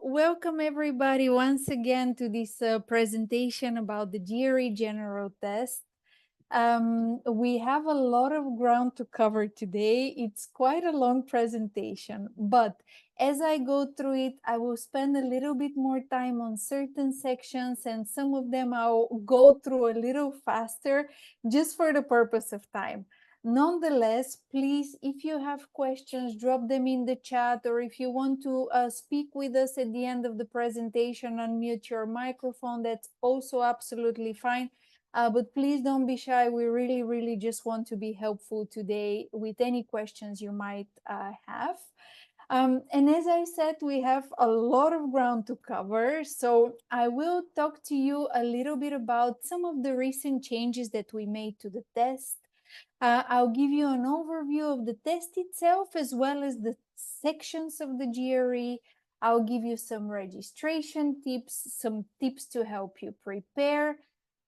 welcome everybody once again to this presentation about the GRE general test. We have a lot of ground to cover today. It's quite a long presentation, but as I go through it, I will spend a little bit more time on certain sections, and some of them I'll go through a little faster just for the purpose of time. Nonetheless, please, if you have questions, drop them in the chat, or if you want to speak with us at the end of the presentation, unmute your microphone. That's also absolutely fine. But please don't be shy. We really just want to be helpful today with any questions you might have. And as I said, we have a lot of ground to cover. So I will talk to you a little bit about some of the recent changes that we made to the test. I'll give you an overview of the test itself, as well as the sections of the GRE. I'll give you some registration tips, some tips to help you prepare,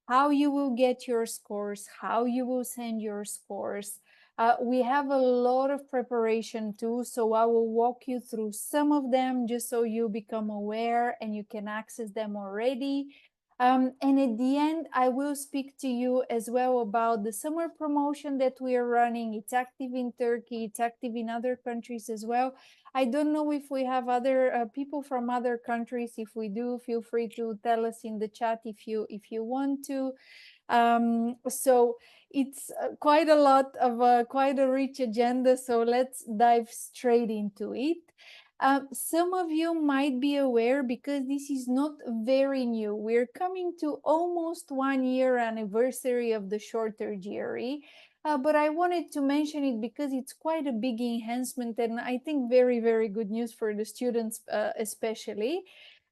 how you will get your scores, how you will send your scores. We have a lot of preparation too, so I will walk you through some of them just so you become aware and you can access them already. And at the end, I will speak to you as well about the summer promotion that we are running. It's active in Turkey, it's active in other countries as well. I don't know if we have other people from other countries. If we do, feel free to tell us in the chat if you want to. So it's quite a lot of quite a rich agenda. So let's dive straight into it. Some of you might be aware, because this is not very new. We're coming to almost 1 year anniversary of the shorter GRE. But I wanted to mention it because it's quite a big enhancement, and I think very good news for the students especially.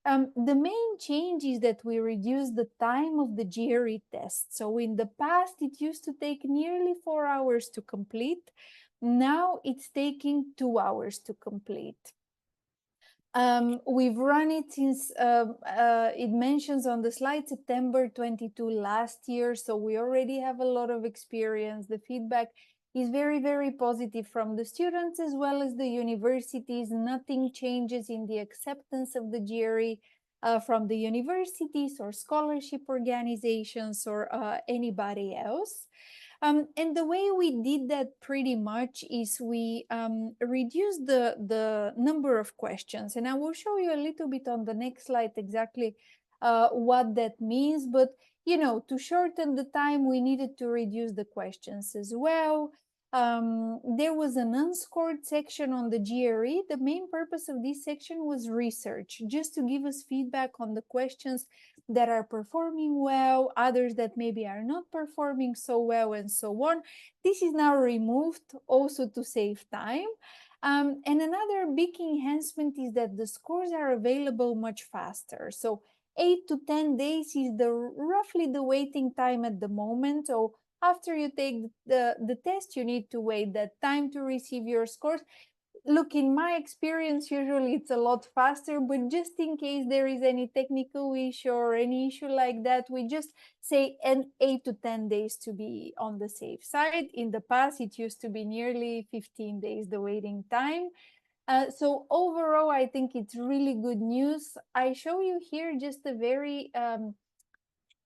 The main change is that we reduced the time of the GRE test. So in the past, it used to take nearly 4 hours to complete. Now it's taking 2 hours to complete. We've run it since, it mentions on the slide, September 22 last year. So we already have a lot of experience. The feedback is very positive from the students as well as the universities. Nothing changes in the acceptance of the GRE from the universities or scholarship organizations or anybody else. And the way we did that pretty much is we reduced the number of questions. And I will show you a little bit on the next slide exactly what that means. But, you know, to shorten the time, we needed to reduce the questions as well. There was an unscored section on the GRE. The main purpose of this section was research, just to give us feedback on the questions that are performing well, others that maybe are not performing so well, and so on. This is now removed also to save time. And another big enhancement is that the scores are available much faster. So 8 to 10 days is roughly the waiting time at the moment. So after you take the test, you need to wait that time to receive your scores. Look, in my experience, usually it's a lot faster, but just in case there is any technical issue or any issue like that, we just say 8 to 10 days to be on the safe side. In the past, it used to be nearly 15 days, the waiting time. So overall, I think it's really good news. I show you here just a very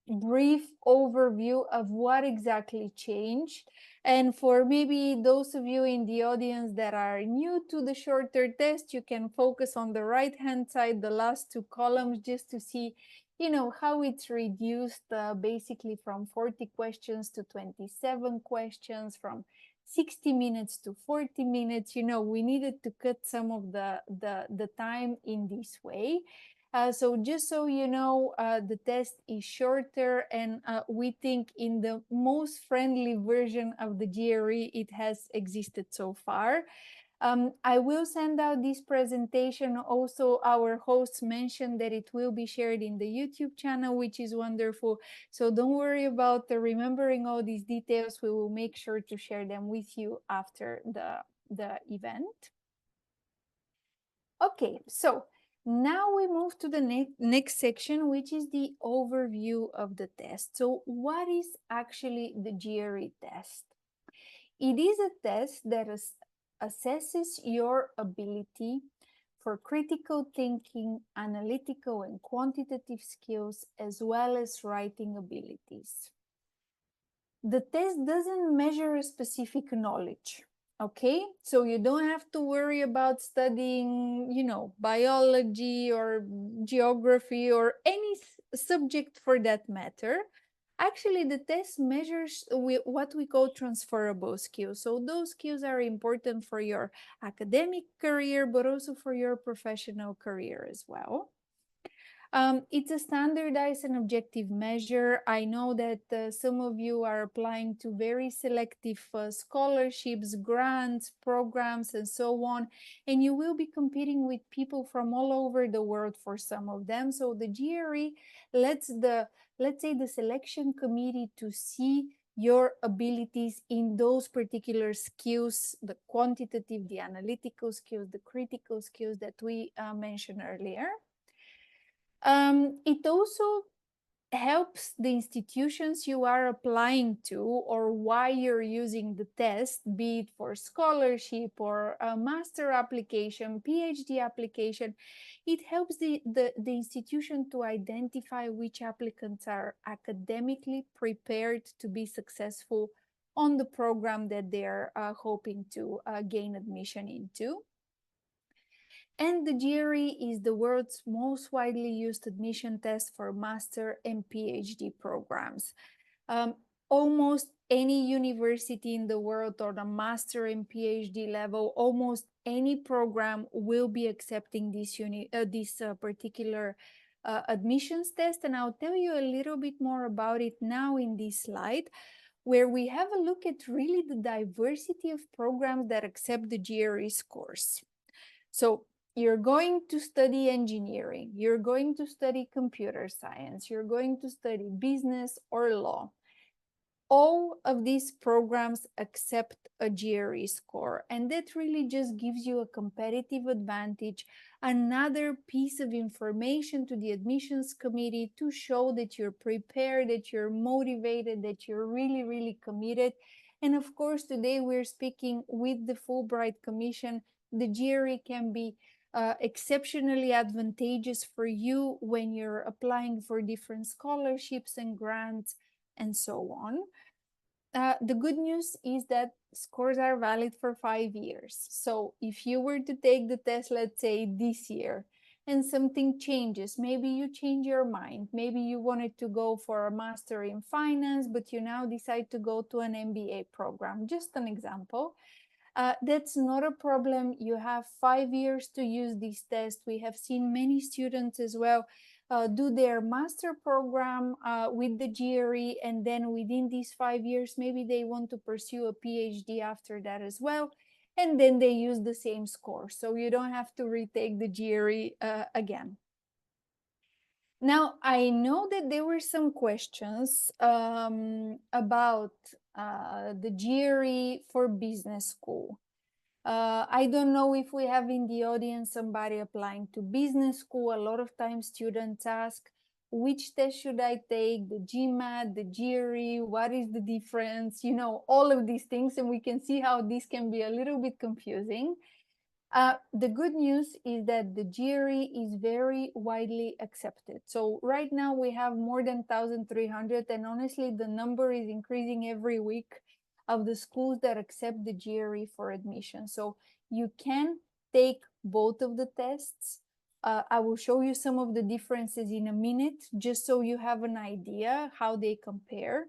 brief overview of what exactly changed. And for maybe those of you in the audience that are new to the shorter test, you can focus on the right hand side, the last 2 columns, just to see, you know, how it's reduced basically from 40 questions to 27 questions, from 60 minutes to 40 minutes. You know, we needed to cut some of the time in this way. So just so you know, the test is shorter, and we think in the most friendly version of the GRE it has existed so far. I will send out this presentation. Also, our hosts mentioned that it will be shared in the YouTube channel, which is wonderful. So don't worry about remembering all these details. We will make sure to share them with you after the event. Okay, so now we move to the next section, which is the overview of the test. So what is actually the GRE test? It is a test that assesses your ability for critical thinking, analytical and quantitative skills, as well as writing abilities. The test doesn't measure a specific knowledge, okay? So you don't have to worry about studying, biology or geography or any subject for that matter. Actually, the test measures what we call transferable skills. So those skills are important for your academic career, but also for your professional career as well. It's a standardized and objective measure. I know that some of you are applying to very selective scholarships, grants, programs, and so on, and you will be competing with people from all over the world for some of them. So the GRE lets let's say the selection committee to see your abilities in those particular skills, the quantitative, the analytical skills, the critical skills that we mentioned earlier. It also helps the institutions you are applying to or why you're using the test, be it for scholarship or a master application, PhD application. It helps the institution to identify which applicants are academically prepared to be successful on the program that they're hoping to gain admission into. And the GRE is the world's most widely used admission test for master and PhD programs. Almost any university in the world on a master and PhD level, almost any program will be accepting this particular admissions test. And I'll tell you a little bit more about it now in this slide, where we have a look at really the diversity of programs that accept the GRE scores. So you're going to study engineering, you're going to study computer science, you're going to study business or law. All of these programs accept a GRE score, and that really just gives you a competitive advantage, another piece of information to the admissions committee to show that you're prepared, that you're motivated, that you're really, really committed. And of course, today we're speaking with the Fulbright Commission. The GRE can be exceptionally advantageous for you when you're applying for different scholarships and grants and so on. The good news is that scores are valid for 5 years. So if you were to take the test, let's say this year, and something changes, maybe you change your mind, maybe you wanted to go for a master in finance, but you now decide to go to an MBA program, just an example. That's not a problem. You have 5 years to use this test. We have seen many students as well do their master program with the GRE, and then within these 5 years, maybe they want to pursue a PhD after that as well, and then they use the same score. So you don't have to retake the GRE again. Now, I know that there were some questions about the GRE for business school. I don't know if we have in the audience somebody applying to business school. A lot of times students ask, which test should I take? The GMAT, the GRE, what is the difference? You know, all of these things, and we can see how this can be a little bit confusing. The good news is that the GRE is very widely accepted. So right now we have more than 1,300, and honestly, the number is increasing every week of the schools that accept the GRE for admission. So you can take both of the tests. I will show you some of the differences in a minute, just so you have an idea how they compare.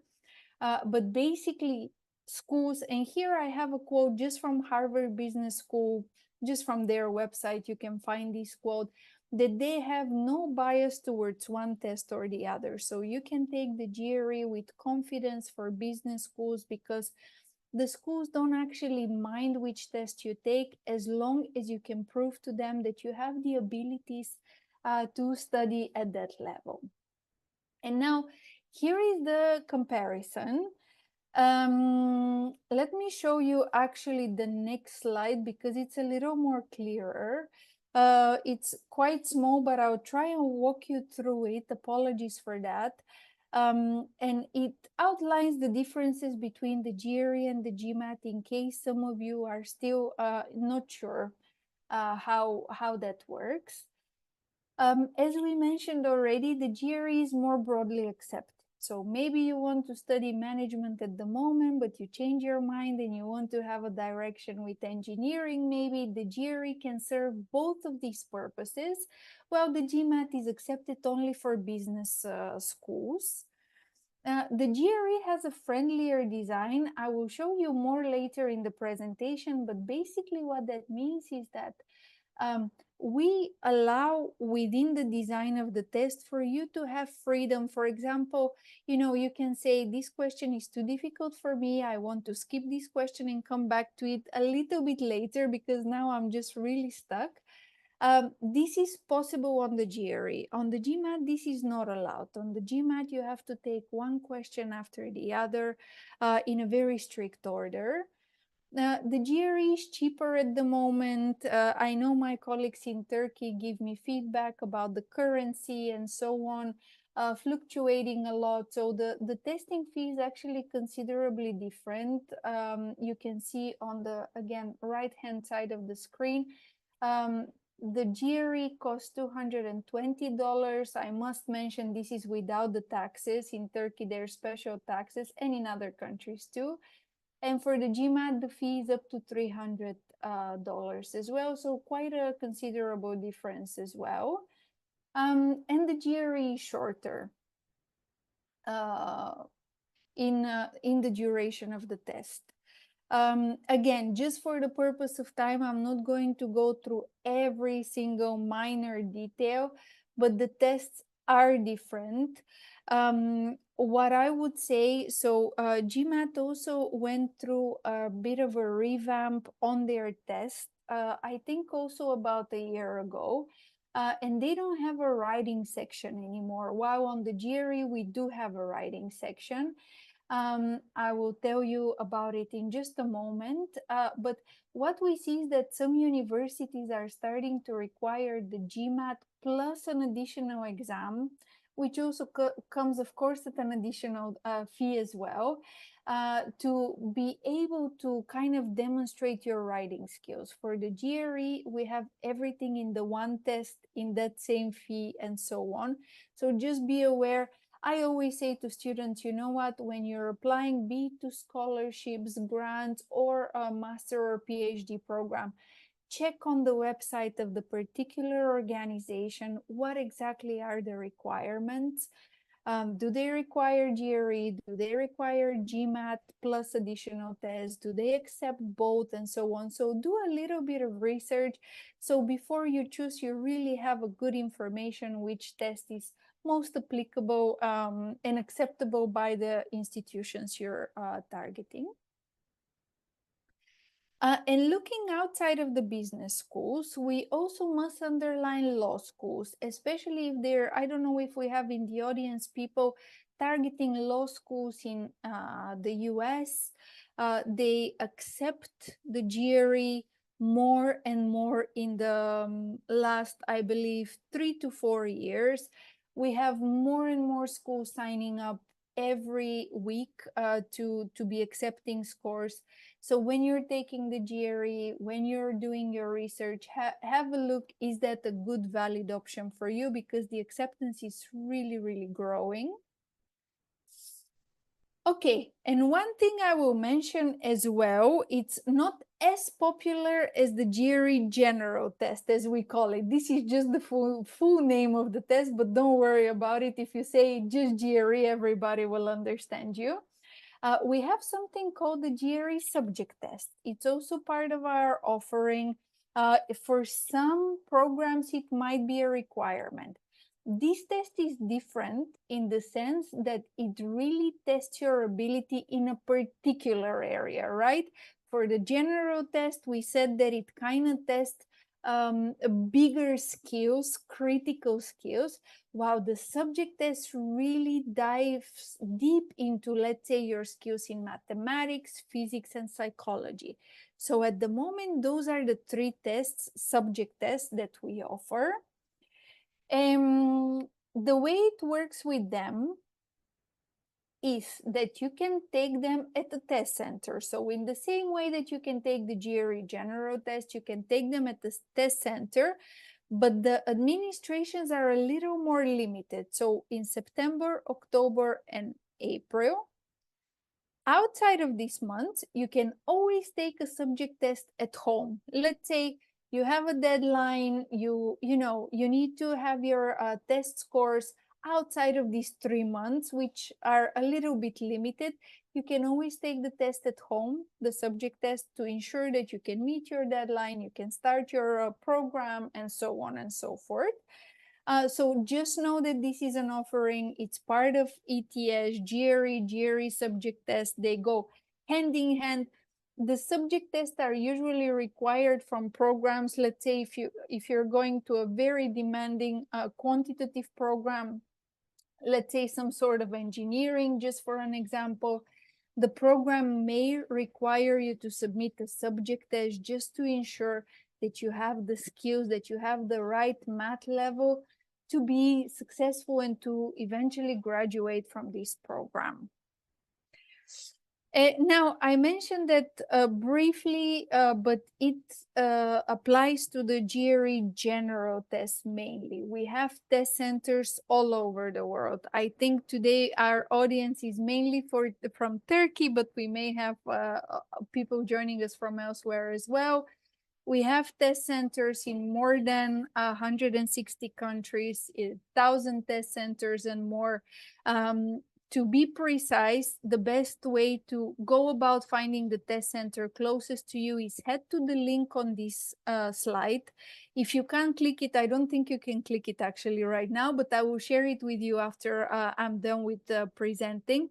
But basically, schools, and here I have a quote just from Harvard Business School, just from their website, you can find this quote, that they have no bias towards one test or the other. So you can take the GRE with confidence for business schools, because the schools don't actually mind which test you take, as long as you can prove to them that you have the abilities to study at that level. And now here is the comparison. Let me show you actually the next slide, because it's a little more clearer. It's quite small, but I'll try and walk you through it. Apologies for that. And it outlines the differences between the GRE and the GMAT in case some of you are still not sure. how that works. As we mentioned already, the GRE is more broadly accepted. So maybe you want to study management at the moment, but you change your mind and you want to have a direction with engineering. Maybe the GRE can serve both of these purposes, while the GMAT is accepted only for business schools. The GRE has a friendlier design. I will show you more later in the presentation, but basically what that means is that we allow within the design of the test for you to have freedom. For example, you can say this question is too difficult for me. I want to skip this question and come back to it a little bit later because now I'm just really stuck. This is possible on the GRE. On the GMAT, this is not allowed. On the GMAT, you have to take one question after the other in a very strict order. The GRE is cheaper at the moment. I know my colleagues in Turkey give me feedback about the currency and so on, fluctuating a lot. So the testing fee is actually considerably different. You can see on the, again, right-hand side of the screen, the GRE costs $220. I must mention this is without the taxes. In Turkey, there are special taxes, and in other countries too. And for the GMAT, the fee is up to $300 as well. So quite a considerable difference as well. And the GRE is shorter in the duration of the test. Again, just for the purpose of time, I'm not going to go through every single minor detail, but the tests are different. What I would say, so GMAT also went through a bit of a revamp on their test, I think also about a year ago. And they don't have a writing section anymore, while on the GRE we do have a writing section. I will tell you about it in just a moment. But what we see is that some universities are starting to require the GMAT plus an additional exam, which also comes, of course, at an additional fee as well, to be able to kind of demonstrate your writing skills. For the GRE, we have everything in the one test, in that same fee, and so on. So just be aware. I always say to students, you know what, when you're applying, be it to scholarships, grants, or a master or PhD program, check on the website of the particular organization what exactly are the requirements. Do they require GRE? Do they require GMAT plus additional tests? Do they accept both, and so on? So do a little bit of research. So before you choose, you really have a good information which test is most applicable and acceptable by the institutions you're targeting. And looking outside of the business schools, we also must underline law schools, especially if they're, I don't know if we have in the audience people targeting law schools in the US. They accept the GRE more and more in the last, I believe, 3 to 4 years. We have more and more schools signing up every week to be accepting scores. So when you're taking the GRE, when you're doing your research, have a look, is that a good, valid option for you? Because the acceptance is really, really growing. Okay, and one thing I will mention as well, it's not as popular as the GRE general test, as we call it. This is just the full name of the test, but don't worry about it. If you say just GRE, everybody will understand you. We have something called the GRE subject test. It's also part of our offering. For some programs, it might be a requirement. This test is different in the sense that it really tests your ability in a particular area, right? For the general test, we said that it kind of tests bigger skills, critical skills, while the subject test really dives deep into, let's say, your skills in mathematics, physics, and psychology. So at the moment, those are the 3 tests, subject tests, that we offer. The way it works with them is that you can take them at the test center. So in the same way that you can take the GRE general test, you can take them at the test center, but the administrations are a little more limited. So in September, October, and April, outside of this month, you can always take a subject test at home. Let's say you have a deadline, you need to have your test scores outside of these 3 months, which are a little bit limited. You can always take the test at home, the subject test, to ensure that you can meet your deadline, you can start your program, and so on and so forth. So just know that this is an offering. It's part of ETS, GRE subject test. They go hand in hand. The subject tests are usually required from programs. Let's say if you're going to a very demanding quantitative program, let's say some sort of engineering, just for an example, the program may require you to submit a subject test just to ensure that you have the skills, that you have the right math level to be successful and to eventually graduate from this program. Now, I mentioned that briefly, but it applies to the GRE general test mainly. We have test centers all over the world. I think today our audience is mainly from Turkey, but we may have people joining us from elsewhere as well. We have test centers in more than 160 countries, 1,000 test centers and more. To be precise, the best way to go about finding the test center closest to you is head to the link on this slide. If you can't click it, I don't think you can click it actually right now, but I will share it with you after I'm done with presenting.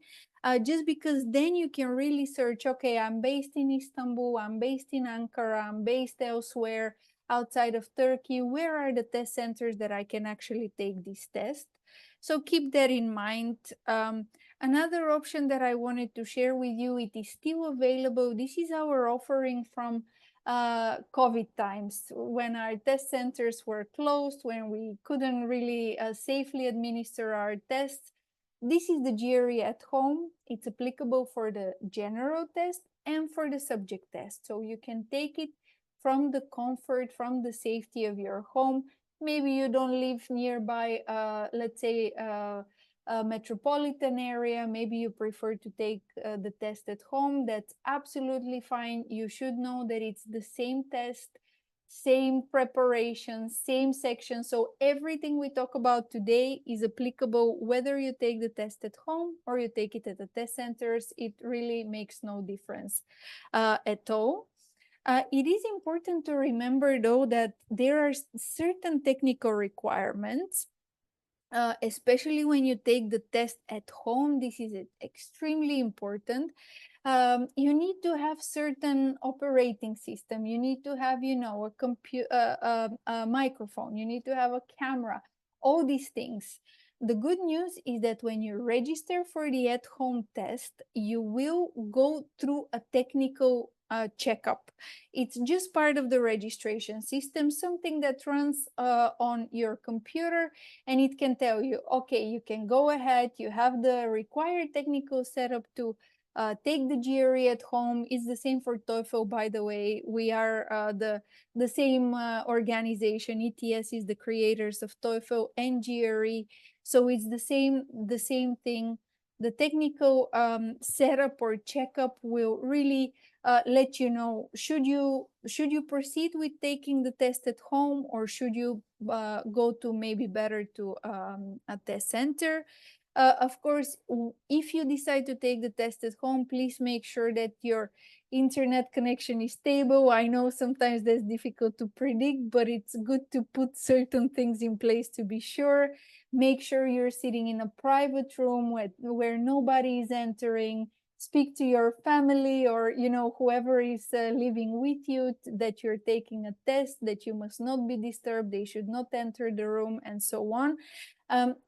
Just because then you can really search, okay, I'm based in Istanbul, I'm based in Ankara, I'm based elsewhere outside of Turkey. Where are the test centers that I can actually take this test? So keep that in mind. Another option that I wanted to share with you, it is still available. This is our offering from COVID times, when our test centers were closed, when we couldn't really safely administer our tests. This is the GRE at home. It's applicable for the general test and for the subject test. So you can take it from the comfort, from the safety of your home. Maybe you don't live nearby, let's say, a metropolitan area. Maybe you prefer to take the test at home. That's absolutely fine. You should know that it's the same test, same preparation, same section. So everything we talk about today is applicable whether you take the test at home or you take it at the test centers. It really makes no difference at all. It is important to remember, though, that there are certain technical requirements, especially when you take the test at home. This is extremely important. You need to have certain operating system. You need to have, a microphone. You need to have a camera, all these things. The good news is that when you register for the at-home test, you will go through a technical checkup. It's just part of the registration system, something that runs on your computer, and it can tell you, okay, you can go ahead, you have the required technical setup to take the GRE at home. It's the same for TOEFL, by the way. We are the same organization. ETS is the creators of TOEFL and GRE, so it's the same thing. The technical setup or checkup will really let you know, should you proceed with taking the test at home, or should you go to maybe better to a test center. Of course, if you decide to take the test at home, please make sure that your internet connection is stable. I know sometimes that's difficult to predict, but it's good to put certain things in place to be sure. Make sure you're sitting in a private room where nobody is entering. Speak to your family or whoever is living with you that you're taking a test, that you must not be disturbed, they should not enter the room, and so on.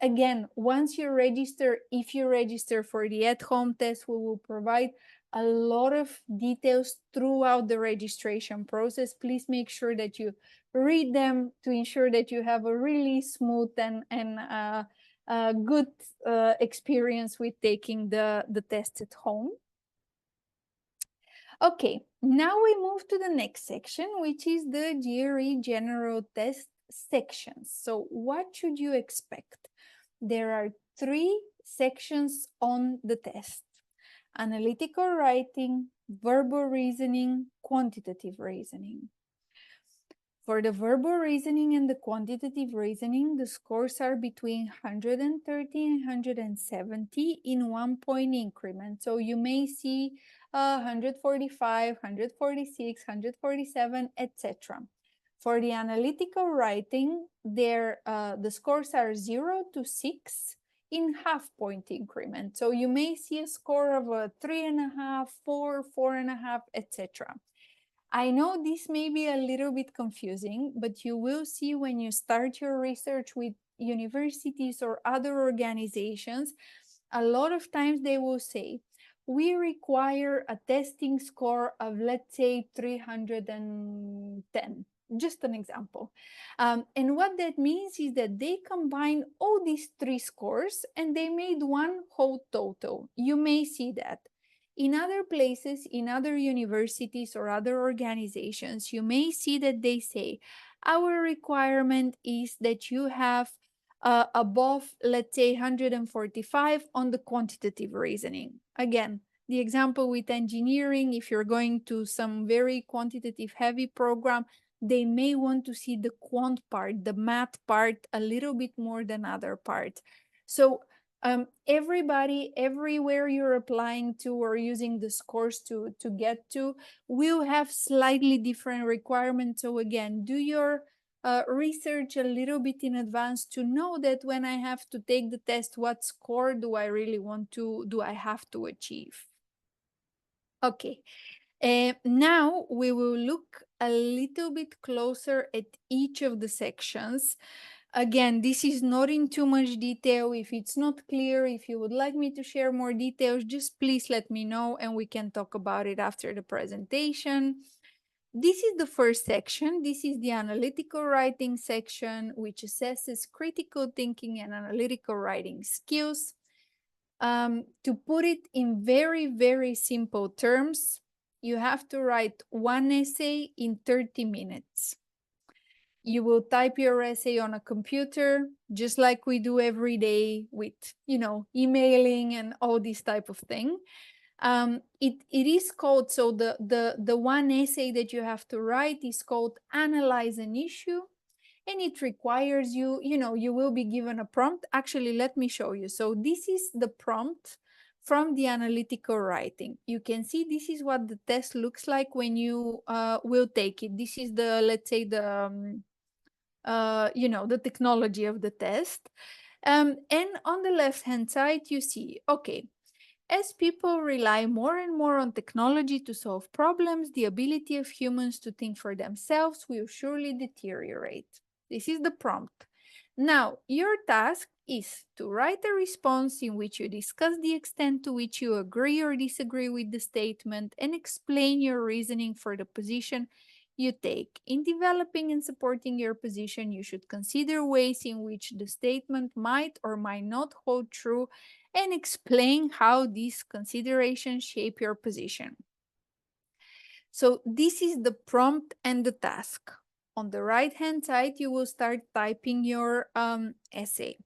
Again, once you register, if you register for the at-home test, we will provide a lot of details throughout the registration process. Please make sure that you read them to ensure that you have a really smooth and good experience with taking the test at home. Okay, now we move to the next section, which is the GRE general test sections. So what should you expect? There are 3 sections on the test: analytical writing, verbal reasoning, quantitative reasoning. For the verbal reasoning and the quantitative reasoning, the scores are between 130 and 170 in 1-point increment. So you may see 145, 146, 147, etc. For the analytical writing, the scores are 0 to 6 in half-point increment. So you may see a score of 3.5, 4, 4.5, etc. I know this may be a little bit confusing, but you will see when you start your research with universities or other organizations, a lot of times they will say, we require a testing score of, let's say, 310. Just an example. And what that means is that they combine all these 3 scores and they made one whole total. You may see that. In other places, in other universities or other organizations, you may see that they say, our requirement is that you have above, let's say, 145 on the quantitative reasoning. Again, the example with engineering, if you're going to some very quantitative heavy program, they may want to see the quant part, the math part, a little bit more than other parts. So everybody, everywhere you're applying to or using the scores to get to, will have slightly different requirements. So again, do your research a little bit in advance to know that when I have to take the test, what score do I really do I have to achieve? Okay, now we will look a little bit closer at each of the sections. Again, this is not in too much detail. If it's not clear, if you would like me to share more details, just please let me know and we can talk about it after the presentation. This is the first section. This is the analytical writing section, which assesses critical thinking and analytical writing skills. To put it in very, very simple terms, you have to write one essay in 30 minutes. You will type your essay on a computer, just like we do every day with, emailing and all this type of thing. It is called, so the one essay that you have to write is called Analyze an Issue, and it requires you, you will be given a prompt. Actually, let me show you. So this is the prompt from the analytical writing. You can see this is what the test looks like when you will take it. This is the, let's say, the technology of the test. And on the left-hand side, you see, okay, as people rely more and more on technology to solve problems, the ability of humans to think for themselves will surely deteriorate. This is the prompt. Now, your task is to write a response in which you discuss the extent to which you agree or disagree with the statement and explain your reasoning for the position you take. In developing and supporting your position, you should consider ways in which the statement might or might not hold true and explain how these considerations shape your position. So this is the prompt and the task. On the right-hand side, you will start typing your essay.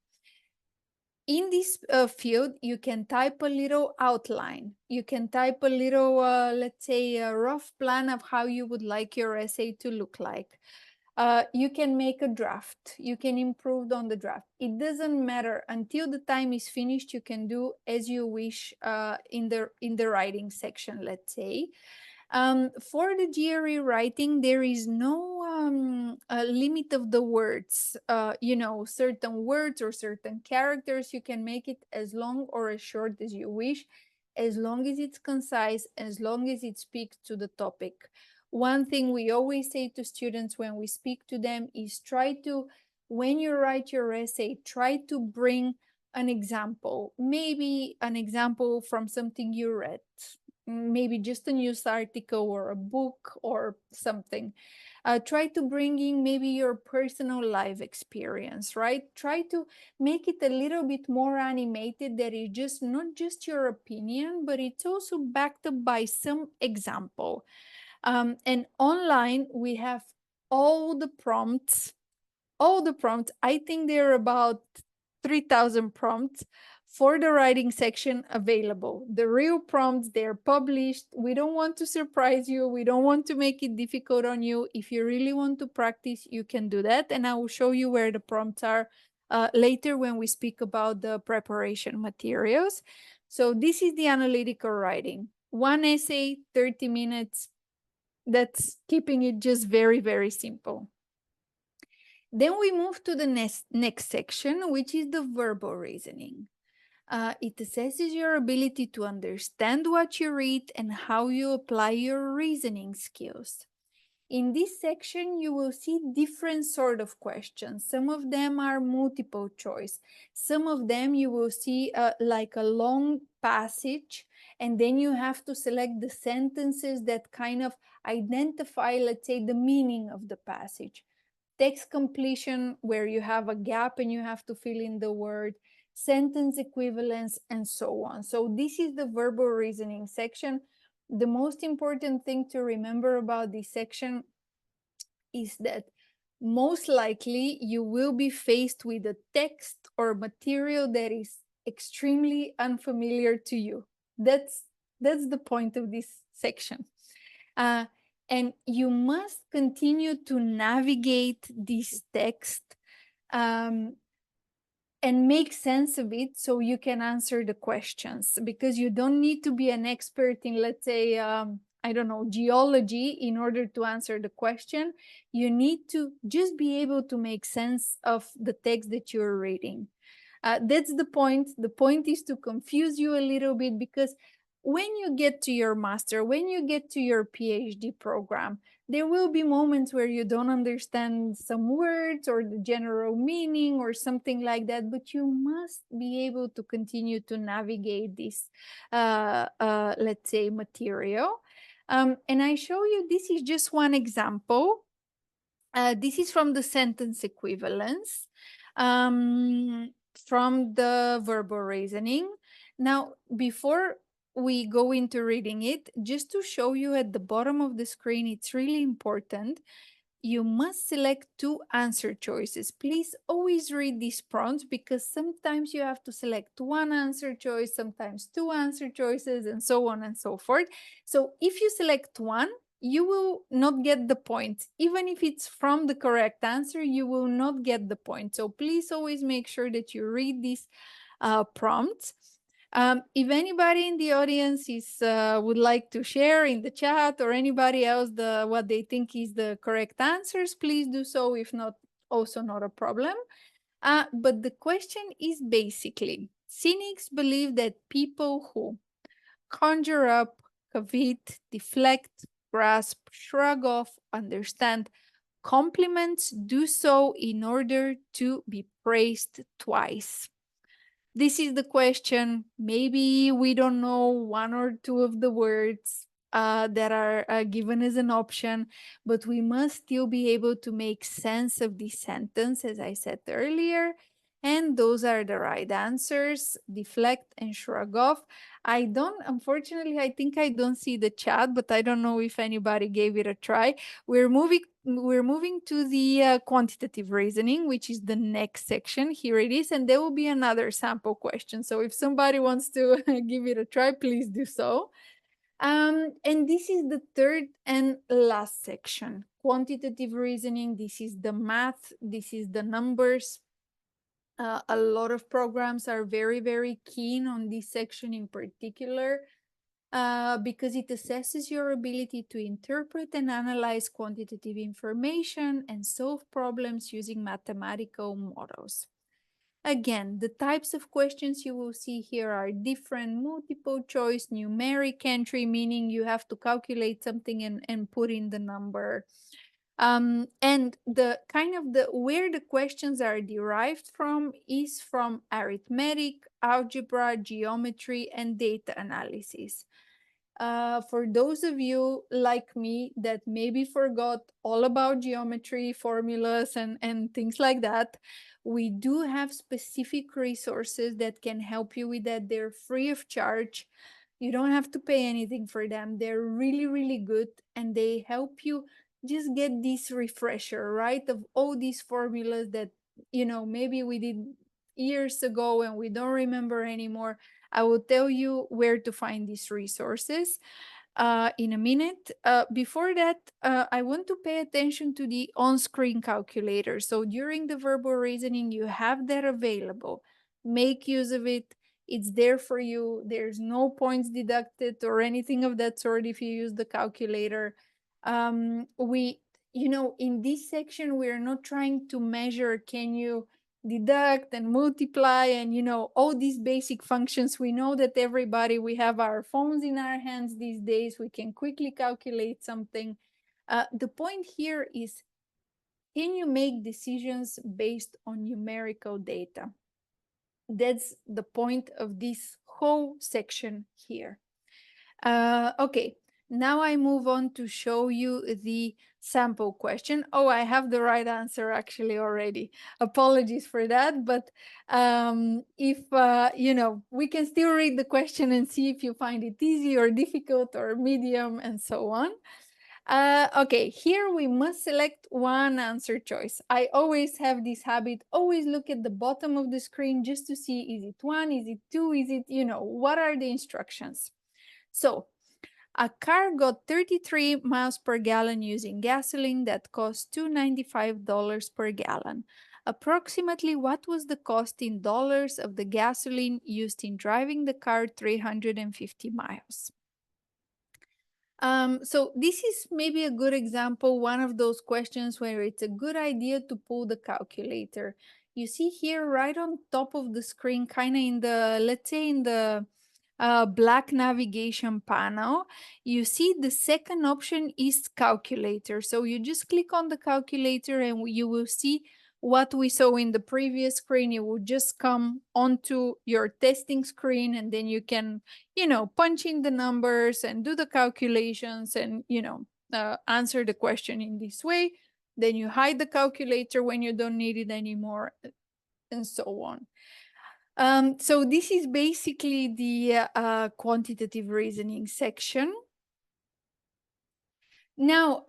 In this field, you can type a little outline. You can type a little, let's say, a rough plan of how you would like your essay to look like. You can make a draft. You can improve on the draft. It doesn't matter. Until the time is finished, you can do as you wish in the writing section, let's say. For the GRE writing, there is no limit of the words. Certain words or certain characters, you can make it as long or as short as you wish, as long as it's concise, as long as it speaks to the topic. One thing we always say to students when we speak to them is when you write your essay, try to bring an example, maybe an example from something you read, maybe just a news article or a book or something. Try to bring in maybe your personal life experience, right? Try to make it a little bit more animated, that is just not just your opinion, but it's also backed up by some example. And online we have all the prompts. I think there are about 3,000 prompts for the writing section available. The real prompts, they're published. We don't want to surprise you. We don't want to make it difficult on you. If you really want to practice, you can do that. And I will show you where the prompts are later when we speak about the preparation materials. So this is the analytical writing. One essay, 30 minutes. That's keeping it just very, very simple. Then we move to the next section, which is the verbal reasoning. It assesses your ability to understand what you read and how you apply your reasoning skills. In this section, you will see different sort of questions. Some of them are multiple choice. Some of them you will see like a long passage, and then you have to select the sentences that kind of identify, let's say, the meaning of the passage. Text completion, where you have a gap and you have to fill in the word, sentence equivalence, and so on. So this is the verbal reasoning section. The most important thing to remember about this section is that most likely you will be faced with a text or material that is extremely unfamiliar to you. That's the point of this section. And you must continue to navigate this text and make sense of it so you can answer the questions, because you don't need to be an expert in, let's say, I don't know, geology in order to answer the question. You need to just be able to make sense of the text that you're reading. That's the point. The point is to confuse you a little bit, because when you get to your master, when you get to your PhD program, there will be moments where you don't understand some words or the general meaning or something like that, but you must be able to continue to navigate this, let's say, material. And I show you, this is just one example. This is from the sentence equivalence, from the verbal reasoning. Now, before we go into reading it, just to show you at the bottom of the screen, it's really important. You must select two answer choices. Please always read these prompts, because sometimes you have to select one answer choice, sometimes two answer choices, and so on and so forth. So if you select one, you will not get the point. Even if it's from the correct answer, you will not get the point. So please always make sure that you read these prompts. If anybody in the audience would like to share in the chat, or anybody else what they think is the correct answers, please do so. If not, also not a problem. But the question is basically, cynics believe that people who conjure up, covet, deflect, grasp, shrug off, understand compliments do so in order to be praised twice. This is the question. Maybe we don't know one or two of the words that are given as an option, but we must still be able to make sense of this sentence, as I said earlier. And those are the right answers: deflect and shrug off. Unfortunately, I think I don't see the chat, but I don't know if anybody gave it a try. We're moving to the quantitative reasoning, which is the next section. Here it is, and there will be another sample question. So if somebody wants to give it a try, please do so. And this is the third and last section, quantitative reasoning. This is the math, this is the numbers. A lot of programs are very, very keen on this section in particular, because it assesses your ability to interpret and analyze quantitative information and solve problems using mathematical models. Again, the types of questions you will see here are different: multiple choice, numeric entry, meaning you have to calculate something and put in the number. And the kind of where the questions are derived from is from arithmetic, algebra, geometry, and data analysis. For those of you like me that maybe forgot all about geometry formulas and things like that, we do have specific resources that can help you with that. They're free of charge. You don't have to pay anything for them. They're really, really good, and they help you just get this refresher, right, of all these formulas that, maybe we did years ago and we don't remember anymore. I will tell you where to find these resources in a minute. Before that, I want to pay attention to the on-screen calculator. So during the verbal reasoning, you have that available. Make use of it. It's there for you. There's no points deducted or anything of that sort if you use the calculator. In this section, we are not trying to measure, can you deduct and multiply and all these basic functions. We know that we have our phones in our hands these days. We can quickly calculate something. The point here is, can you make decisions based on numerical data? That's the point of this whole section here. Okay, now I move on to show you the sample question. Oh, I have the right answer actually already. Apologies for that, but if, we can still read the question and see if you find it easy or difficult or medium and so on. Okay, here we must select one answer choice. I always have this habit, always look at the bottom of the screen just to see, is it one, is it two, is it, what are the instructions? So, a car got 33 miles per gallon using gasoline that cost $2.95 per gallon. Approximately what was the cost in dollars of the gasoline used in driving the car 350 miles? So this is maybe a good example, one of those questions where it's a good idea to pull the calculator. You see here right on top of the screen, kind of in the, let's say in the black navigation panel, you see the second option is calculator. So you just click on the calculator and you will see what we saw in the previous screen. It will just come onto your testing screen, and then you can, punch in the numbers and do the calculations and, answer the question in this way. Then you hide the calculator when you don't need it anymore, and so on. So this is basically the quantitative reasoning section. Now,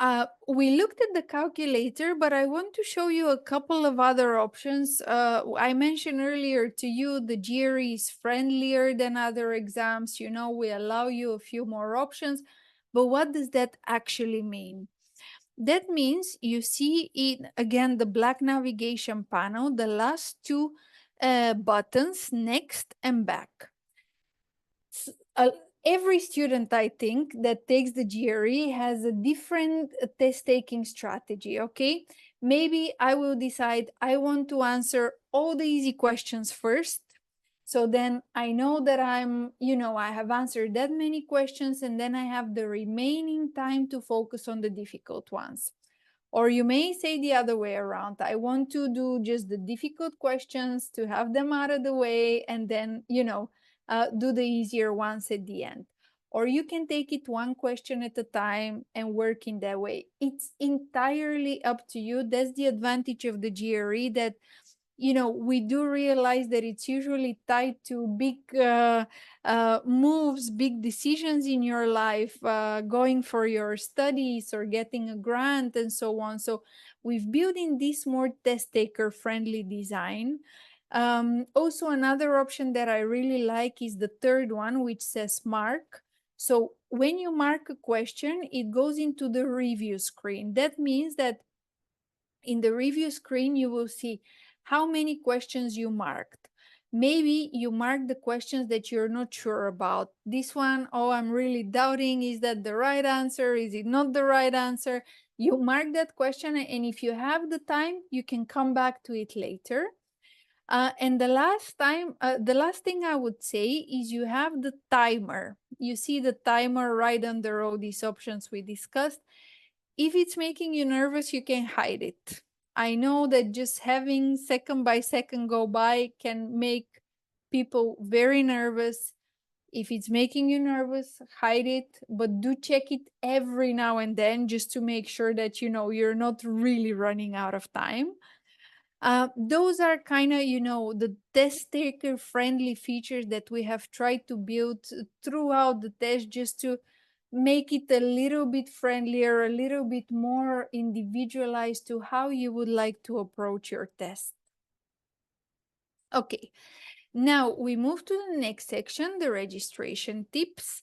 we looked at the calculator, but I want to show you a couple of other options. I mentioned earlier to you the GRE is friendlier than other exams. We allow you a few more options. But what does that actually mean? That means you see in, again, the black navigation panel, the last two buttons, next and back. Every student, I think, that takes the GRE has a different test taking strategy, okay? Maybe I will decide I want to answer all the easy questions first. So then I know that I have answered that many questions, and then I have the remaining time to focus on the difficult ones. Or you may say the other way around. I want to do just the difficult questions to have them out of the way, and then, do the easier ones at the end. Or you can take it one question at a time and work in that way. It's entirely up to you. That's the advantage of the GRE, that we do realize that it's usually tied to big moves, big decisions in your life, going for your studies or getting a grant and so on. So we've built in this more test taker friendly design. Also, another option that I really like is the third one, which says mark. So when you mark a question, it goes into the review screen. That means that in the review screen, you will see how many questions you marked. Maybe you mark the questions that you're not sure about. This one, oh, I'm really doubting, is that the right answer? Is it not the right answer? You mark that question, and if you have the time, you can come back to it later. And the last thing I would say is you have the timer. You see the timer right under all these options we discussed. If it's making you nervous, you can hide it. I know that just having second by second go by can make people very nervous. If it's making you nervous, hide it, but do check it every now and then just to make sure that, you're not really running out of time. Those are kind of, the test taker friendly features that we have tried to build throughout the test just to make it a little bit friendlier, a little bit more individualized to how you would like to approach your test. Okay, now we move to the next section, the registration tips.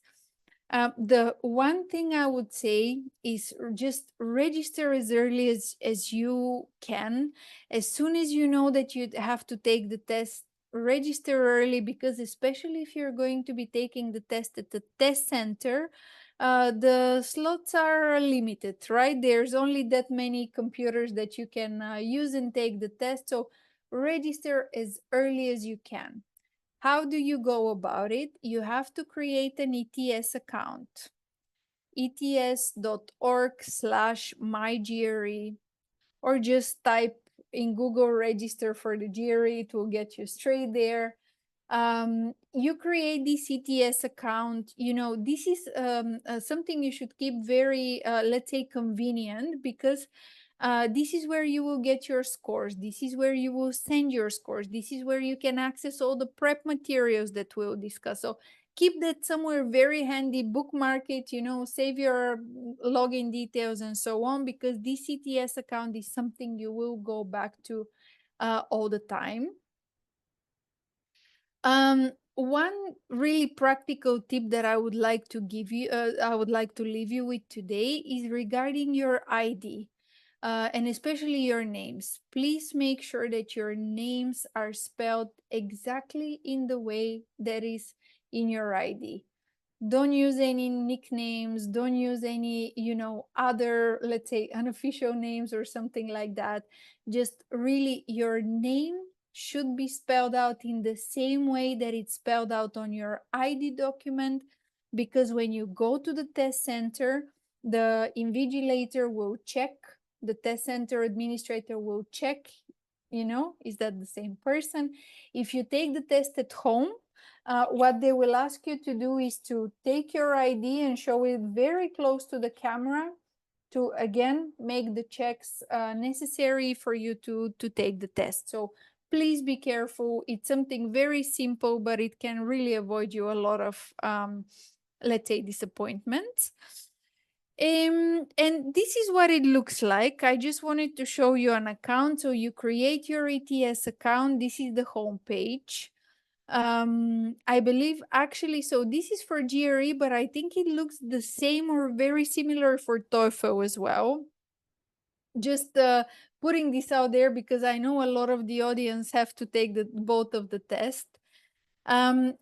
The one thing I would say is just register as early as you can. As soon as you know that you have to take the test, register early, because especially if you're going to be taking the test at the test center, the slots are limited, right? There's only that many computers that you can use and take the test. So register as early as you can. How do you go about it? You have to create an ETS account, ets.org/mygre, or just type in Google register for the GRE, it will get you straight there. You create this ETS account. This is something you should keep very, let's say, convenient, because this is where you will get your scores. This is where you will send your scores. This is where you can access all the prep materials that we'll discuss. So keep that somewhere very handy, bookmark it, save your login details and so on, because this ETS account is something you will go back to all the time. One really practical tip that I would like to give you, I would like to leave you with today, is regarding your ID. And especially your names. Please make sure that your names are spelled exactly in the way that is in your ID. Don't use any nicknames, don't use any, other, let's say, unofficial names or something like that. Just really, your name should be spelled out in the same way that it's spelled out on your ID document, because when you go to the test center, the invigilator will check, the test center administrator will check, is that the same person? If you take the test at home, what they will ask you to do is to take your ID and show it very close to the camera to, again, make the checks necessary for you to take the test. So please be careful. It's something very simple, but it can really avoid you a lot of, let's say, disappointments. And this is what it looks like. I just wanted to show you an account. So you create your ETS account. This is the home page. I believe actually, so this is for GRE, but I think it looks the same or very similar for TOEFL as well. Just putting this out there, because I know a lot of the audience have to take both of the test. And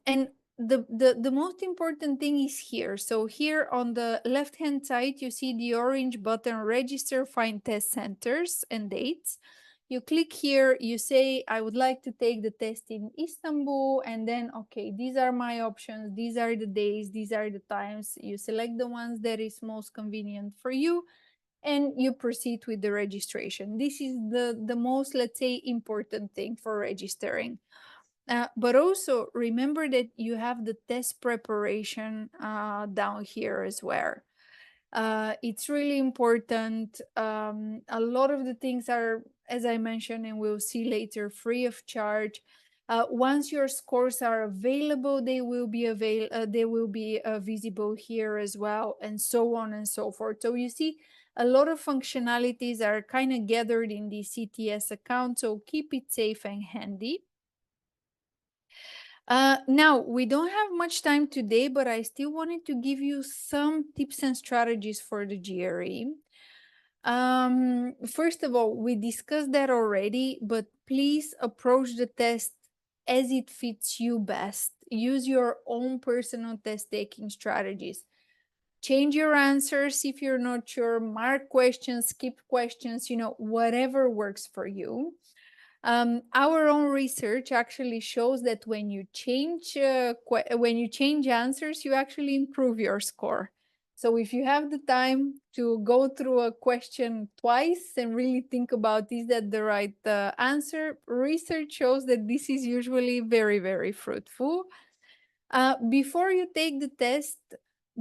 the most important thing is here. So here on the left hand side, you see the orange button, register, find test centers and dates. You click here, you say, I would like to take the test in Istanbul, and then, okay, these are my options, these are the days, these are the times. You select the ones that is most convenient for you, and you proceed with the registration. This is the most, let's say, important thing for registering. But also remember that you have the test preparation down here as well. It's really important. A lot of the things are, as I mentioned, and we'll see later, free of charge. Once your scores are available, they will be visible here as well, and so on and so forth. So you see, a lot of functionalities are kind of gathered in the CTS account, so keep it safe and handy. Now, we don't have much time today, but I still wanted to give you some tips and strategies for the GRE. First of all, we discussed that already, but please approach the test as it fits you best. Use your own personal test taking strategies. Change your answers if you're not sure, mark questions, skip questions, whatever works for you. Our own research actually shows that when you change answers, you actually improve your score. So if you have the time to go through a question twice and really think about, is that the right answer, research shows that this is usually very, very fruitful. Before you take the test,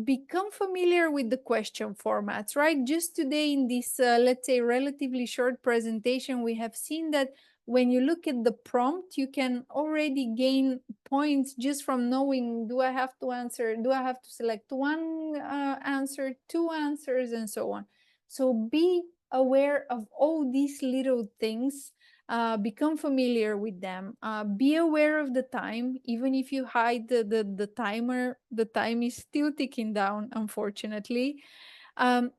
become familiar with the question formats, right? Just today in this, let's say, relatively short presentation, we have seen that when you look at the prompt, you can already gain points just from knowing, do I have to answer, do I have to select one answer, two answers, and so on. So be aware of all these little things. Become familiar with them. Be aware of the time. Even if you hide the timer, the time is still ticking down, unfortunately.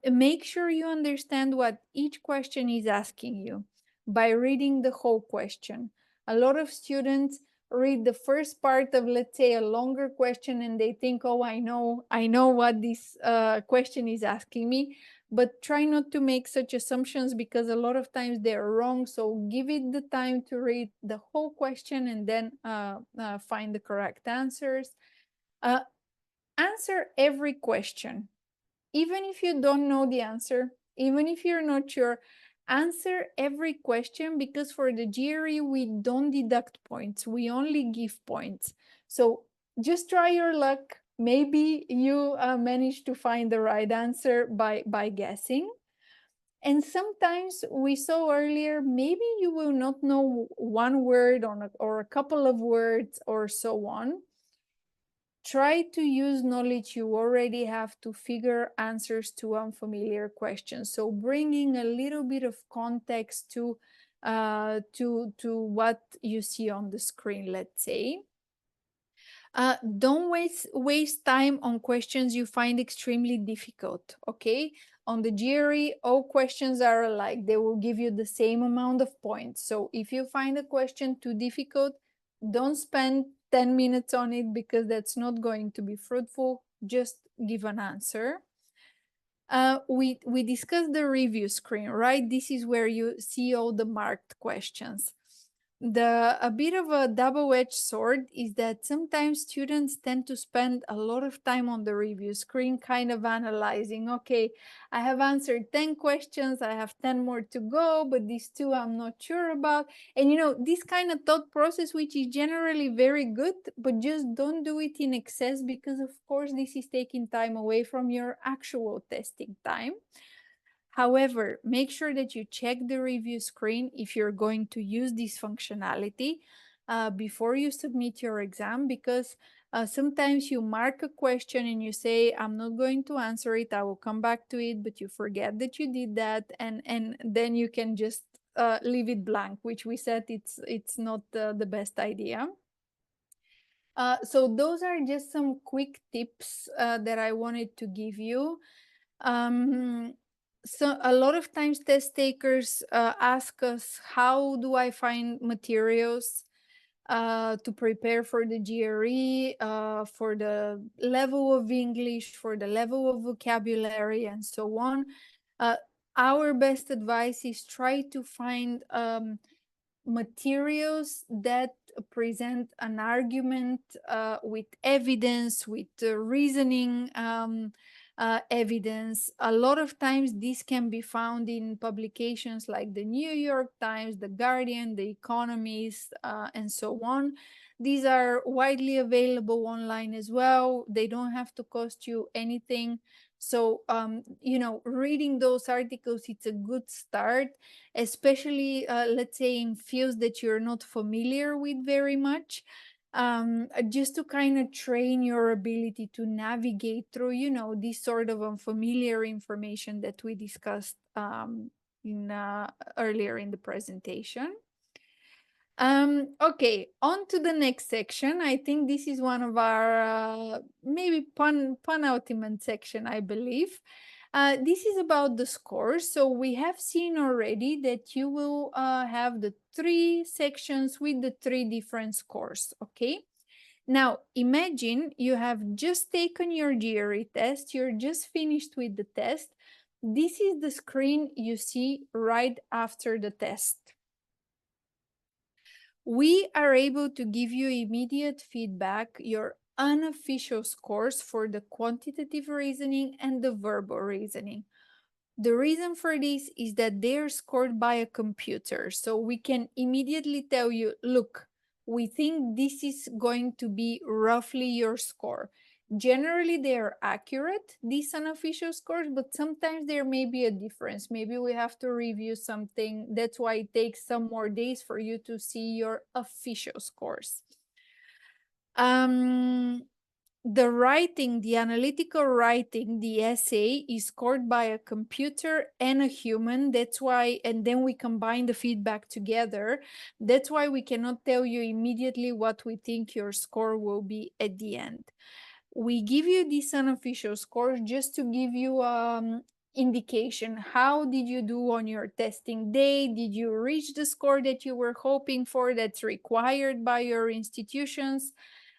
Make sure you understand what each question is asking you by reading the whole question. A lot of students read the first part of, let's say, a longer question, and they think, oh, I know what this question is asking me. But try not to make such assumptions, because a lot of times they're wrong. So give it the time to read the whole question and then find the correct answers. Answer every question. Even if you don't know the answer, even if you're not sure, answer every question, because for the GRE, we don't deduct points. We only give points. So just try your luck. Maybe you manage to find the right answer by guessing. And sometimes we saw earlier, maybe you will not know one word or a couple of words or so on. Try to use knowledge you already have to figure answers to unfamiliar questions. So bringing a little bit of context to what you see on the screen, let's say. Don't waste time on questions you find extremely difficult, okay? On the GRE, all questions are alike. They will give you the same amount of points. So if you find a question too difficult, don't spend 10 minutes on it, because that's not going to be fruitful. Just give an answer. We discussed the review screen, right? This is where you see all the marked questions. A bit of a double-edged sword is that sometimes students tend to spend a lot of time on the review screen, kind of analyzing, okay, I have answered 10 questions, I have 10 more to go, but these two I'm not sure about. And this kind of thought process, which is generally very good, but just don't do it in excess, because of course this is taking time away from your actual testing time. However, make sure that you check the review screen if you're going to use this functionality before you submit your exam, because sometimes you mark a question and you say, I'm not going to answer it, I will come back to it, but you forget that you did that, and then you can just leave it blank, which we said it's not the best idea. So those are just some quick tips that I wanted to give you. So a lot of times test takers ask us, how do I find materials to prepare for the GRE, for the level of English, for the level of vocabulary, and so on. Our best advice is try to find materials that present an argument with evidence, with reasoning evidence. A lot of times this can be found in publications like the New York Times, the Guardian, the Economist, and so on. These are widely available online as well. They don't have to cost you anything. So, reading those articles, it's a good start, especially, let's say, in fields that you're not familiar with very much, just to kind of train your ability to navigate through, this sort of unfamiliar information that we discussed earlier in the presentation. Okay, on to the next section. I think this is one of our maybe penultimate section, I believe. This is about the scores. So we have seen already that you will have the 3 sections with the 3 different scores, okay? Now, imagine you have just taken your GRE test, you're just finished with the test. This is the screen you see right after the test. We are able to give you immediate feedback, your unofficial scores for the quantitative reasoning and the verbal reasoning. The reason for this is that they are scored by a computer. So we can immediately tell you, look, we think this is going to be roughly your score. Generally, they are accurate, these unofficial scores, but sometimes there may be a difference. Maybe we have to review something. That's why it takes some more days for you to see your official scores. The writing, the analytical writing, the essay is scored by a computer and a human. That's why, and then we combine the feedback together. That's why we cannot tell you immediately what we think your score will be at the end. We give you these unofficial scores just to give you indication. How did you do on your testing day? Did you reach the score that you were hoping for, that's required by your institutions?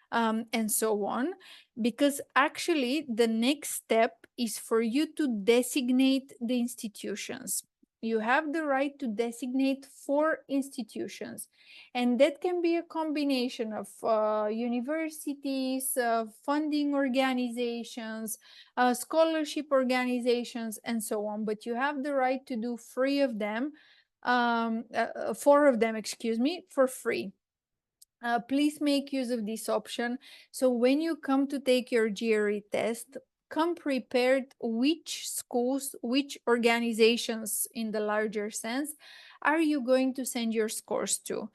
And so on, because actually the next step is for you to designate the institutions. You have the right to designate 4 institutions, and that can be a combination of universities, funding organizations, scholarship organizations, and so on. But you have the right to do 3 of them, 4 of them, excuse me, for free. Please make use of this option. So when you come to take your GRE test, come prepared which schools, which organizations in the larger sense are you going to send your scores to.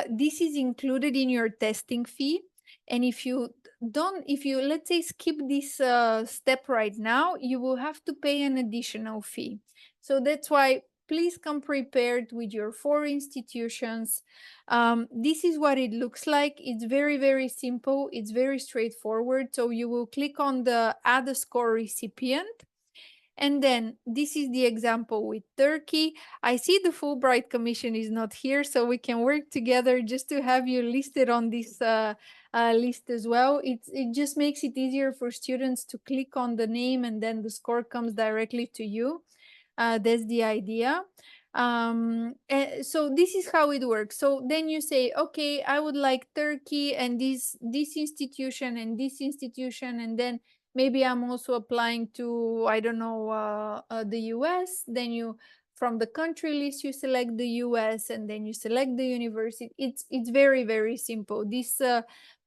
This is included in your testing fee. And if you let's say skip this step right now, you will have to pay an additional fee. So that's why please come prepared with your 4 institutions. This is what it looks like. It's very, very simple. It's very straightforward. So you will click on the add a score recipient. And then this is the example with Turkey. I see the Fulbright Commission is not here, so we can work together just to have you listed on this list as well. It just makes it easier for students to click on the name and then the score comes directly to you. That's the idea. So this is how it works. So then you say, okay, I would like Turkey and this institution and this institution, and then maybe I'm also applying to, I don't know, the US. Then you, from the country list, you select the US and then you select the university. It's very, very simple. This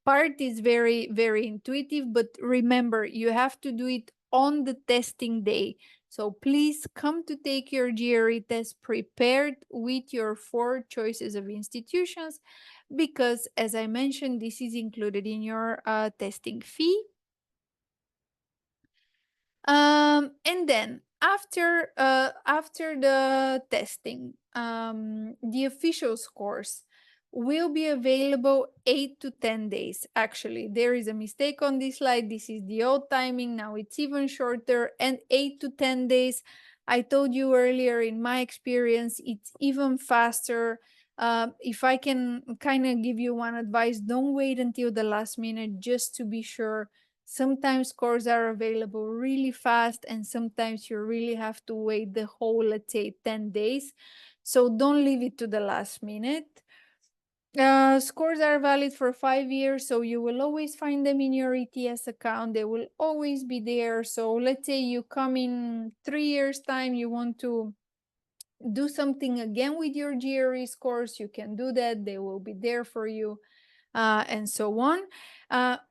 part is very, very intuitive, but remember, you have to do it on the testing day. So please come to take your GRE test prepared with your 4 choices of institutions, because as I mentioned, this is included in your testing fee. And then after the testing, the official scores will be available 8 to 10 days. Actually, there is a mistake on this slide. This is the old timing. Now it's even shorter, and 8 to 10 days. I told you earlier, in my experience, it's even faster. If I can kind of give you one advice, don't wait until the last minute just to be sure. Sometimes scores are available really fast, and sometimes you really have to wait the whole, let's say, 10 days. So don't leave it to the last minute. Scores are valid for 5 years, so you will always find them in your ETS account. They will always be there. So let's say you come in 3 years' time, you want to do something again with your GRE scores, you can do that. They will be there for you, and so on.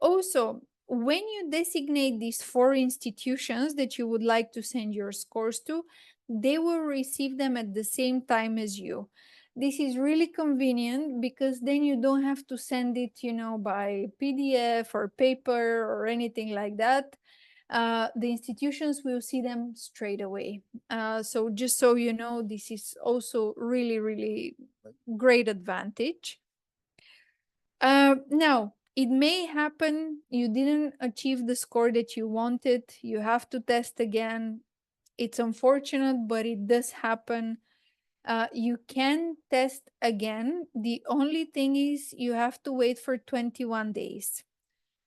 Also, when you designate these 4 institutions that you would like to send your scores to, they will receive them at the same time as you. This is really convenient because then you don't have to send it, by PDF or paper or anything like that. The institutions will see them straight away. So just so you know, this is also really, really great advantage. Now, it may happen you didn't achieve the score that you wanted. You have to test again. It's unfortunate, but it does happen. You can test again. The only thing is you have to wait for 21 days.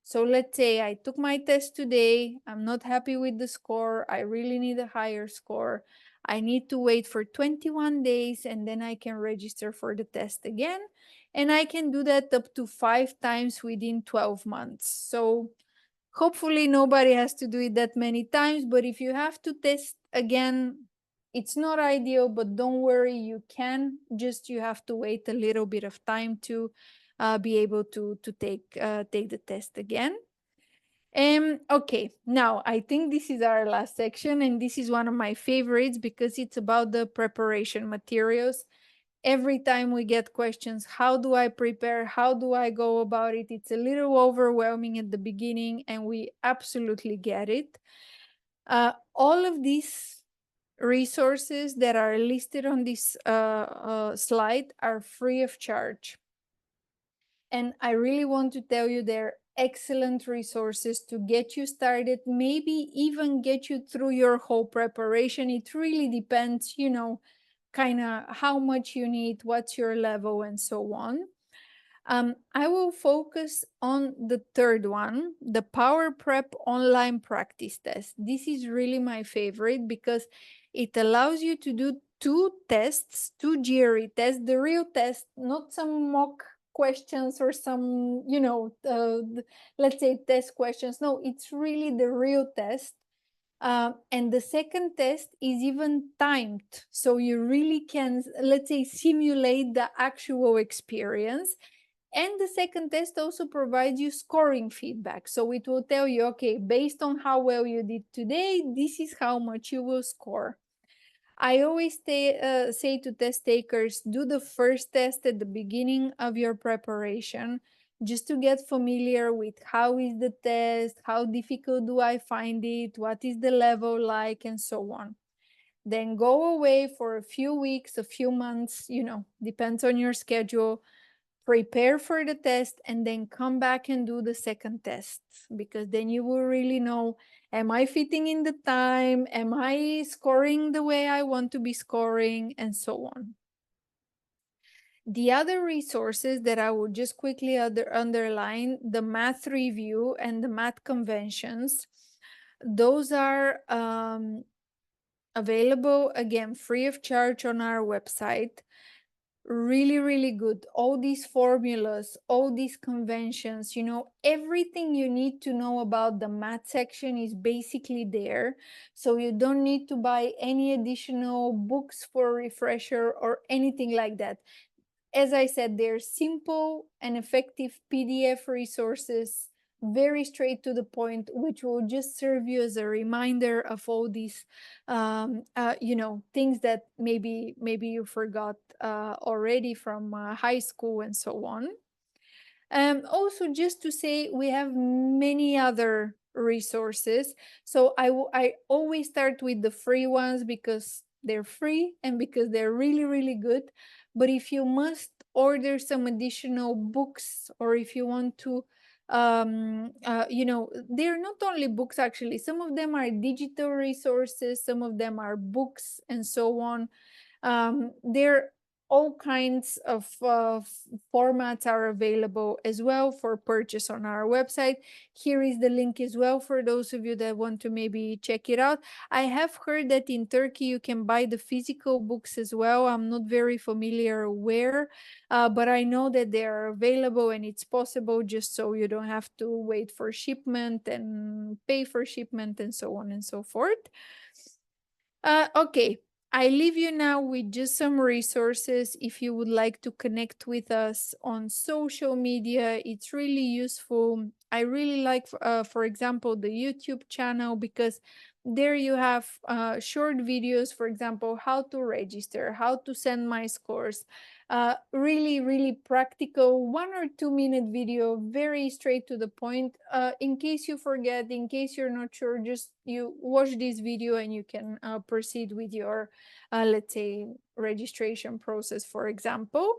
So let's say I took my test today. I'm not happy with the score. I really need a higher score. I need to wait for 21 days and then I can register for the test again. And I can do that up to 5 times within 12 months. So hopefully nobody has to do it that many times. But if you have to test again, it's not ideal, but don't worry, you can. Just you have to wait a little bit of time to be able to take the test again. Okay, now I think this is our last section, and this is one of my favorites because it's about the preparation materials. Every time we get questions, how do I prepare? How do I go about it? It's a little overwhelming at the beginning, and we absolutely get it. All of these resources that are listed on this slide are free of charge. And I really want to tell you they're excellent resources to get you started, maybe even get you through your whole preparation. It really depends, you know, kind of how much you need, what's your level, and so on. I will focus on the third one, the Power Prep online practice test. This is really my favorite because it allows you to do two tests, two GRE tests, the real test, not some mock questions or some, you know, let's say test questions. No, it's really the real test. And the second test is even timed. So you really can, let's say, simulate the actual experience. And the second test also provides you scoring feedback. So it will tell you, okay, based on how well you did today, this is how much you will score. I always say to test takers, do the first test at the beginning of your preparation, just to get familiar with how is the test, how difficult do I find it, what is the level like, and so on. Then go away for a few weeks, a few months, you know, depends on your schedule. Prepare for the test and then come back and do the second test, because then you will really know, am I fitting in the time? Am I scoring the way I want to be scoring? And so on. The other resources that I will just quickly underline, the math review and the math conventions, those are available, again, free of charge on our website. Really, really good. All these formulas, all these conventions, you know, everything you need to know about the math section is basically there. So you don't need to buy any additional books for refresher or anything like that. As I said, they're simple and effective PDF resources, very straight to the point, which will just serve you as a reminder of all these, you know, things that maybe you forgot already from high school and so on. Also, just to say, we have many other resources. So I always start with the free ones because they're free and because they're really, really good. But if you must order some additional books, or if you want to, you know, they're not only books, actually. Some of them are digital resources, some of them are books, and so on. They're all kinds of formats are available as well for purchase on our website. Here is the link as well for those of you that want to maybe check it out. I have heard that in Turkey you can buy the physical books as well. I'm not very familiar where, but I know that they are available and it's possible, just so you don't have to wait for shipment and pay for shipment and so on and so forth. Okay, I leave you now with just some resources. If you would like to connect with us on social media, it's really useful. I really like, for example, the YouTube channel, because there you have short videos, for example, how to register, how to send my scores. Really, really practical 1 or 2 minute video, very straight to the point. In case you forget, in case you're not sure, just you watch this video and you can proceed with your, let's say, registration process, for example.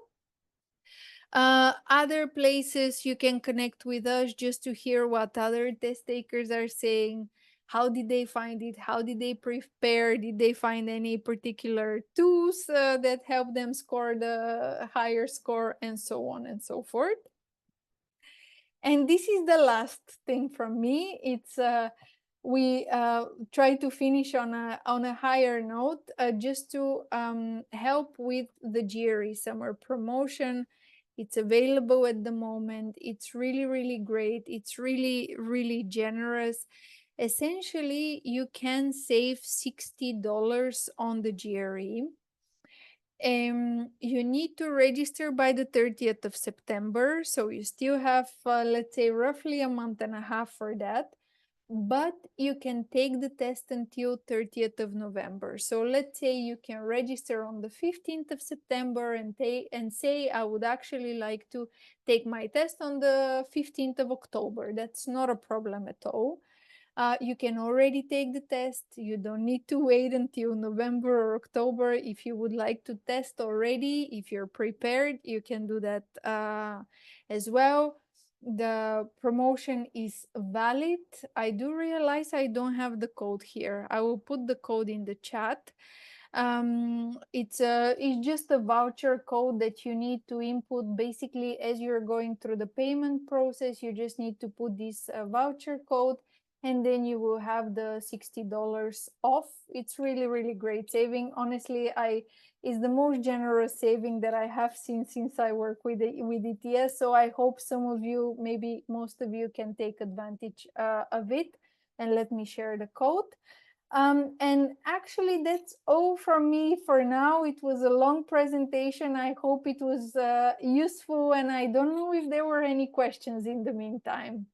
Other places you can connect with us just to hear what other test takers are saying. How did they find it? How did they prepare? Did they find any particular tools that help them score the higher score, and so on and so forth? And this is the last thing from me. It's we try to finish on a higher note, just to help with the GRE summer promotion. It's available at the moment. It's really, really great. It's really, really generous. Essentially, you can save $60 on the GRE. You need to register by the 30th of September, so you still have, let's say, roughly a month and a half for that. But you can take the test until 30th of November. So let's say you can register on the 15th of September and say, I would actually like to take my test on the 15th of October. That's not a problem at all. You can already take the test. You don't need to wait until November or October. If you would like to test already, if you're prepared, you can do that as well. The promotion is valid. I do realize I don't have the code here. I will put the code in the chat. It's just a voucher code that you need to input basically as you're going through the payment process. You just need to put this voucher code, and then you will have the $60 off. It's really, really great saving. Honestly, it's the most generous saving that I have seen since I work with ETS. So I hope some of you, maybe most of you, can take advantage of it. And let me share the code. And actually, that's all from me for now. It was a long presentation. I hope it was useful, and I don't know if there were any questions in the meantime.